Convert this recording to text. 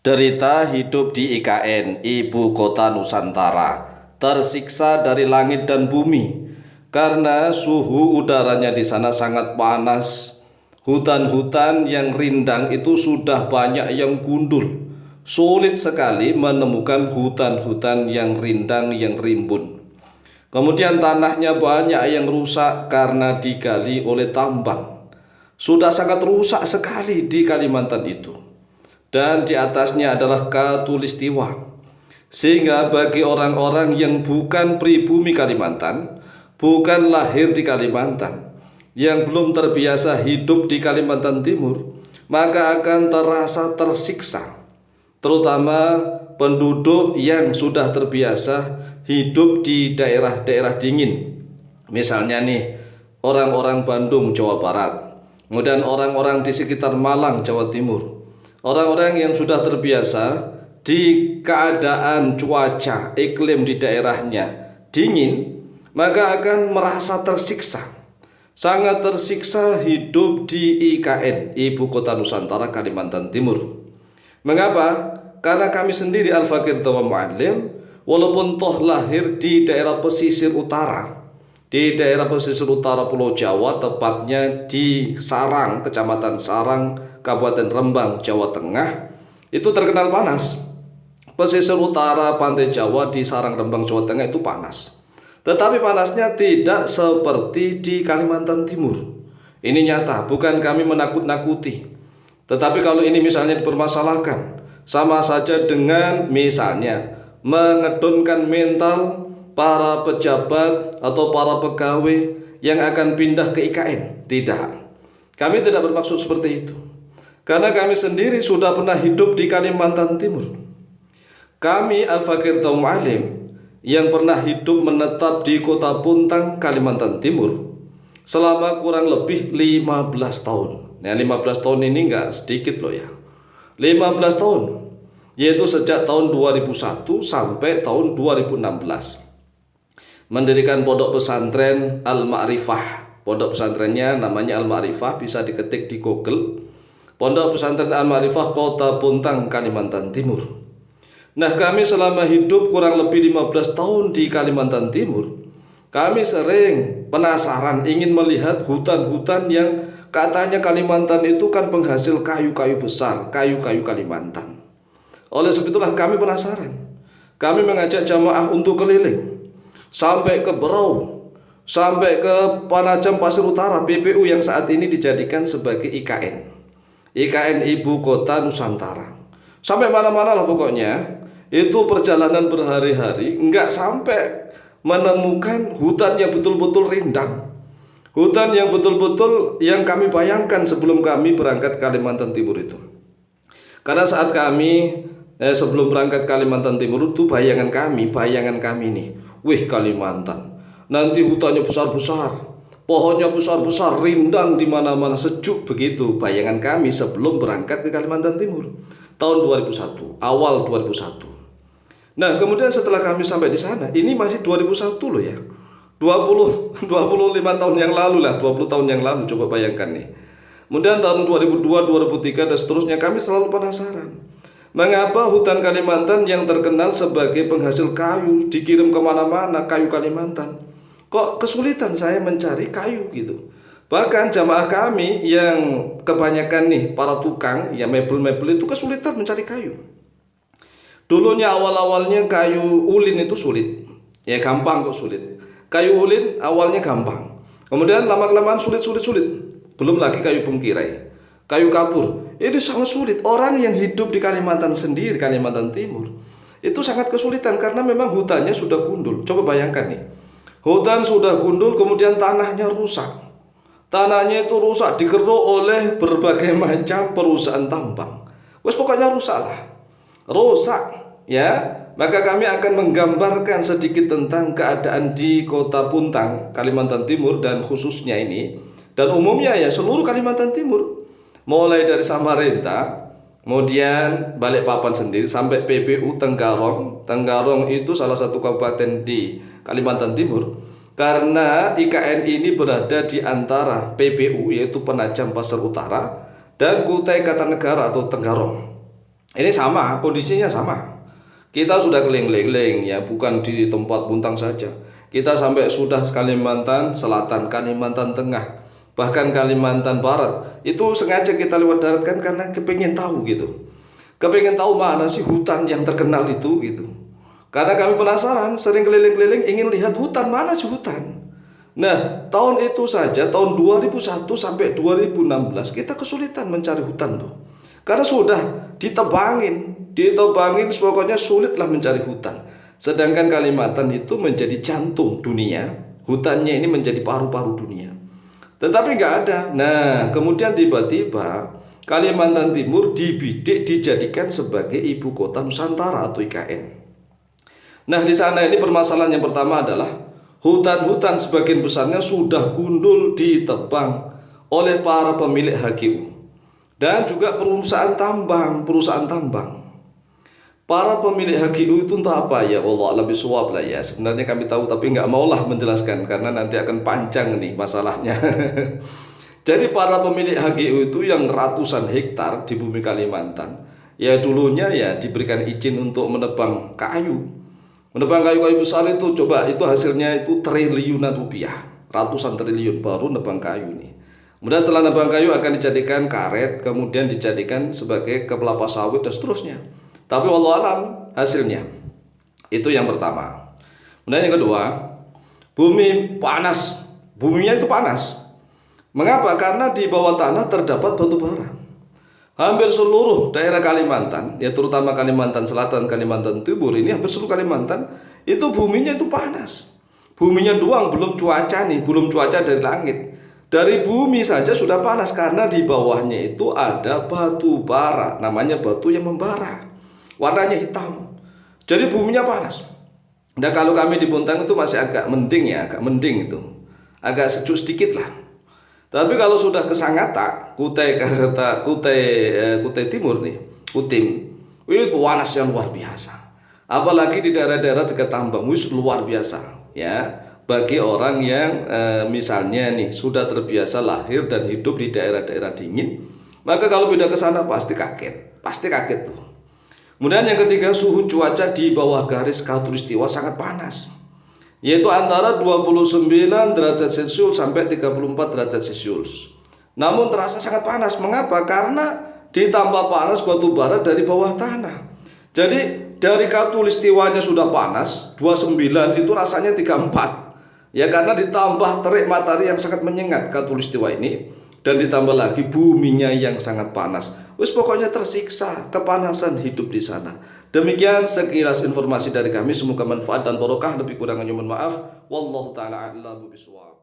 Derita hidup di IKN, Ibu Kota Nusantara, tersiksa dari langit dan bumi karena suhu udaranya di sana sangat panas. Hutan-hutan yang rindang itu sudah banyak yang gundul. Sulit sekali menemukan hutan-hutan yang rindang yang rimbun. Kemudian tanahnya banyak yang rusak karena digali oleh tambang. Sudah sangat rusak sekali di Kalimantan itu. Dan di atasnya adalah Katulistiwa. Sehingga bagi orang-orang yang bukan pribumi Kalimantan, bukan lahir di Kalimantan, yang belum terbiasa hidup di Kalimantan Timur, maka akan terasa tersiksa. Terutama penduduk yang sudah terbiasa hidup di daerah-daerah dingin. Misalnya nih, orang-orang Bandung, Jawa Barat, kemudian orang-orang di sekitar Malang, Jawa Timur. Orang-orang yang sudah terbiasa di keadaan cuaca iklim di daerahnya dingin, maka akan merasa tersiksa. Sangat tersiksa hidup di IKN, Ibu Kota Nusantara, Kalimantan Timur. Mengapa? Karena kami sendiri Al-Fakir Tawa Mu'allim, walaupun toh lahir di daerah pesisir utara, di daerah pesisir utara Pulau Jawa, tepatnya di Sarang, Kecamatan Sarang, Kabupaten Rembang, Jawa Tengah, itu terkenal panas. Pesisir utara Pantai Jawa di Sarang, Rembang, Jawa Tengah itu panas. Tetapi panasnya tidak seperti di Kalimantan Timur. Ini nyata, bukan kami menakut-nakuti. Tetapi kalau ini misalnya dipermasalahkan, sama saja dengan misalnya mengedunkan mental para pejabat atau para pegawai yang akan pindah ke IKN. Tidak, kami tidak bermaksud seperti itu. Karena kami sendiri sudah pernah hidup di Kalimantan Timur. Kami Al-Fakir Tawa Mu'allim yang pernah hidup menetap di Kota Puntang, Kalimantan Timur selama kurang lebih 15 tahun. Nah, 15 tahun ini enggak sedikit loh ya. 15 tahun, yaitu sejak tahun 2001 sampai tahun 2016. Mendirikan pondok pesantren Al-Ma'rifah. Pondok pesantrennya namanya Al-Ma'rifah, bisa diketik di Google. Pondok Pesantren Al-Ma'rifah, Kota Puntang, Kalimantan Timur. Nah, kami selama hidup kurang lebih 15 tahun di Kalimantan Timur, kami sering penasaran ingin melihat hutan-hutan yang katanya Kalimantan itu kan penghasil kayu-kayu besar, kayu-kayu Kalimantan. Oleh sebab itulah kami penasaran. Kami mengajak jamaah untuk keliling sampai ke Berau, sampai ke Panajam Pasir Utara, PPU yang saat ini dijadikan sebagai IKN. IKN Ibu Kota Nusantara. Sampai mana-mana lah pokoknya. Itu perjalanan berhari-hari, enggak sampai menemukan hutan yang betul-betul rindang. Hutan yang betul-betul yang kami bayangkan sebelum kami berangkat ke Kalimantan Timur itu. Karena saat kami sebelum berangkat ke Kalimantan Timur itu bayangan kami nih, wih Kalimantan, nanti hutannya besar-besar, pohonnya besar-besar, rindang di mana-mana, sejuk begitu bayangan kami sebelum berangkat ke Kalimantan Timur tahun 2001, awal 2001. Nah, kemudian setelah kami sampai di sana, ini masih 2001 loh ya. 25 tahun yang lalu lah, 20 tahun yang lalu, coba bayangkan nih. Kemudian tahun 2002, 2003 dan seterusnya kami selalu penasaran. Mengapa hutan Kalimantan yang terkenal sebagai penghasil kayu dikirim kemana-mana, kayu Kalimantan, kok kesulitan saya mencari kayu gitu. Bahkan jamaah kami yang kebanyakan nih para tukang ya mebel-mebel itu kesulitan mencari kayu. Dulunya awal-awalnya kayu ulin itu sulit. Ya gampang kok sulit. Kayu ulin awalnya gampang. Kemudian lama-kelamaan sulit. Belum lagi kayu bengkirai, kayu kapur. Ini sangat sulit. Orang yang hidup di Kalimantan sendiri, Kalimantan Timur, itu sangat kesulitan karena memang hutannya sudah gundul. Coba bayangkan nih. Hutan sudah gundul, kemudian tanahnya rusak. Tanahnya itu rusak, digeruk oleh berbagai macam perusahaan tambang. Wes pokoknya rusak lah. Rusak, ya. Maka kami akan menggambarkan sedikit tentang keadaan di Kota Puntang, Kalimantan Timur, dan khususnya ini, dan umumnya ya seluruh Kalimantan Timur. Mulai dari Samarinda, kemudian Balikpapan sendiri, sampai PPU Tenggarong. Tenggarong itu salah satu kabupaten di Kalimantan Timur. Karena IKN ini berada di antara PPU, yaitu Penajam Pasir Utara, dan Kutai Kartanegara atau Tenggarong. Ini sama, kondisinya sama. Kita sudah keliling-keliling ya, bukan di tempat Buntang saja. Kita sampai sudah Kalimantan Selatan, Kalimantan Tengah, bahkan Kalimantan Barat. Itu sengaja kita lewat darat kan karena kepengen tahu gitu. Kepengen tahu mana sih hutan yang terkenal itu gitu. Karena kami penasaran, sering keliling-keliling ingin lihat hutan, mana sih hutan. Nah, tahun itu saja, tahun 2001 sampai 2016 kita kesulitan mencari hutan tuh. Karena sudah ditebangin, pokoknya sulitlah mencari hutan. Sedangkan Kalimantan itu menjadi jantung dunia, hutannya ini menjadi paru-paru dunia. Tetapi nggak ada. Nah, kemudian tiba-tiba Kalimantan Timur dibidik dijadikan sebagai ibu kota Nusantara atau IKN. Nah, di sana ini permasalahan yang pertama adalah hutan-hutan sebagian besarnya sudah gundul ditebang oleh para pemilik HGU dan juga perusahaan tambang. Para pemilik HGU itu entah apa ya, wallah lebih suap lah ya. Sebenarnya kami tahu tapi nggak maulah menjelaskan karena nanti akan panjang nih masalahnya. Jadi para pemilik HGU itu yang ratusan hektar di bumi Kalimantan, ya dulunya ya diberikan izin untuk menebang kayu. Menebang kayu-kayu besar itu coba itu hasilnya itu triliunan rupiah, ratusan triliun baru nebang kayu nih. Kemudian setelah nebang kayu akan dijadikan karet, kemudian dijadikan sebagai kelapa sawit dan seterusnya. Tapi wallahualam hasilnya itu yang pertama. Kemudian yang kedua, bumi panas, buminya itu panas. Mengapa? Karena di bawah tanah terdapat batu bara. Hampir seluruh daerah Kalimantan, ya terutama Kalimantan Selatan, Kalimantan Timur ini hampir seluruh Kalimantan itu buminya itu panas. Buminya doang, belum cuaca nih, belum cuaca dari langit. Dari bumi saja sudah panas karena di bawahnya itu ada batu bara, namanya batu yang membara, warnanya hitam. Jadi buminya panas. Dan kalau kami di Buntang itu masih agak mending ya, agak mending itu, agak sejuk sedikit lah. Tapi kalau sudah ke Sangatta, Kutai Timur nih, Kutim, itu panas yang luar biasa. Apalagi di daerah-daerah dekat tambang, wis luar biasa ya. Bagi orang yang misalnya nih sudah terbiasa lahir dan hidup di daerah-daerah dingin, maka kalau pindah ke sana pasti kaget tuh. Kemudian yang ketiga, suhu cuaca di bawah garis khatulistiwa sangat panas, yaitu antara 29 derajat Celcius sampai 34 derajat Celcius. Namun terasa sangat panas. Mengapa? Karena ditambah panas batu bara dari bawah tanah. Jadi dari khatulistiwanya sudah panas 29, itu rasanya 34. Ya karena ditambah terik matahari yang sangat menyengat khatulistiwa ini, dan ditambah lagi buminya yang sangat panas. Wis pokoknya tersiksa, kepanasan hidup di sana. Demikian sekilas informasi dari kami, semoga manfaat dan barokah. Lebih kurangnya mohon maaf. Wallahu taala a'lam bishawab.